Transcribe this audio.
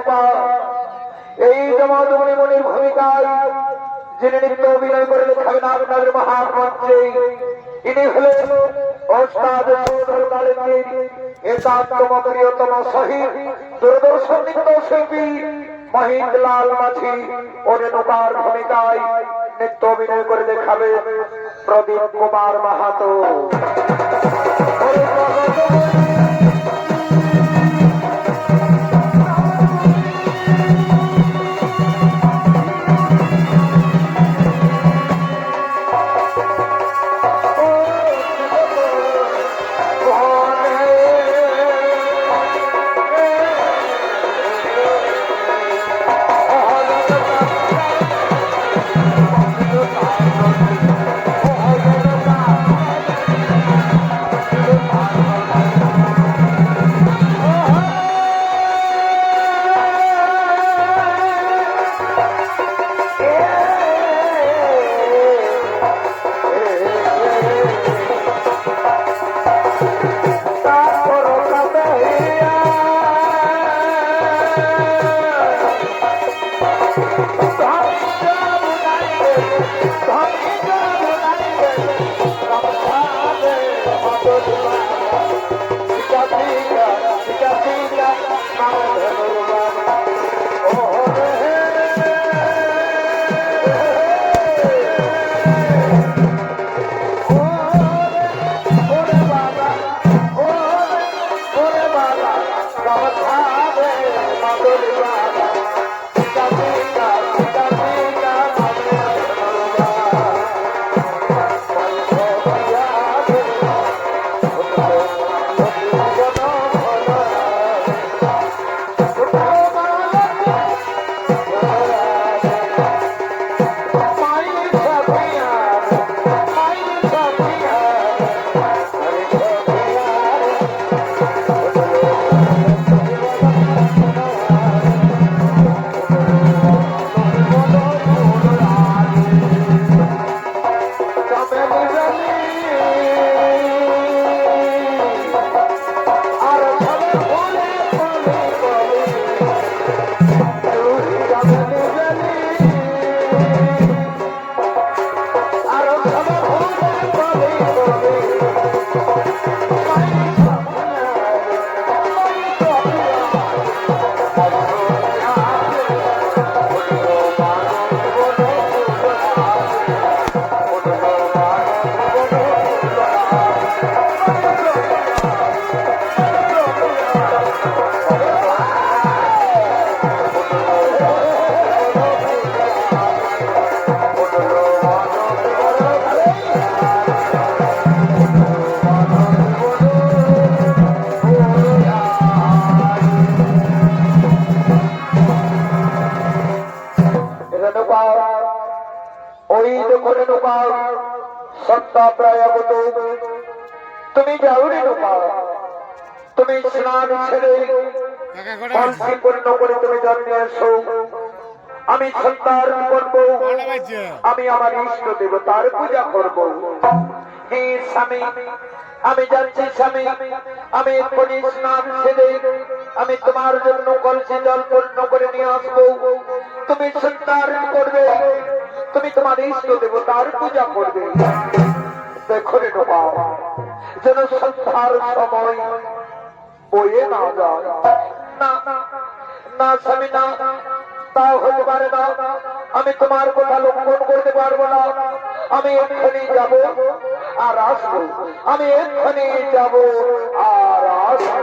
নৌকা এই জমাদমণি মনির ভূমিকায় যিনি নৃত্য অভিনয় করে দেখাবেন আপনাদের মহামঞ্চে ইনি হলেন ওস্তাদ সৌধর কালের একাত্তম প্রিয়তম শহীদ দূরদর্শন নৃত্য শিল্পী মহিন্দলাল মাঝি ওরে নৌকার ভূমিকায় নৃত্য অভিনয় করে দেখাবে প্রদীপ কুমার মাহাতো। তুমি যাওনি নৌকা তুমি স্নান ছেড়ে কলসি পূর্ণ করে তুমি জন্মে এসো আমি সন্তান করব আমি আমার ইষ্ট দেবতার পূজা করব। হে স্বামী আমি যাচ্ছি স্বামী আমি এক্ষুনি স্নান ছেড়ে আমি তোমার জন্য কলসি জল পূর্ণ করে নিয়ে আসবো তুমি সন্তান করবে তুমি তোমার ইষ্ট দেবতার পূজা করবে। দেখো রে নৌকা যেন সন্ধ্যার সময় বয়ে না যায় না না স্বামী না তা হতে পারে না আমি তোমার কথা লঙ্ঘন করতে পারবো না আমি এক্ষুনি যাব আর আসবো আমি এক্ষুনি যাব আর আসবো।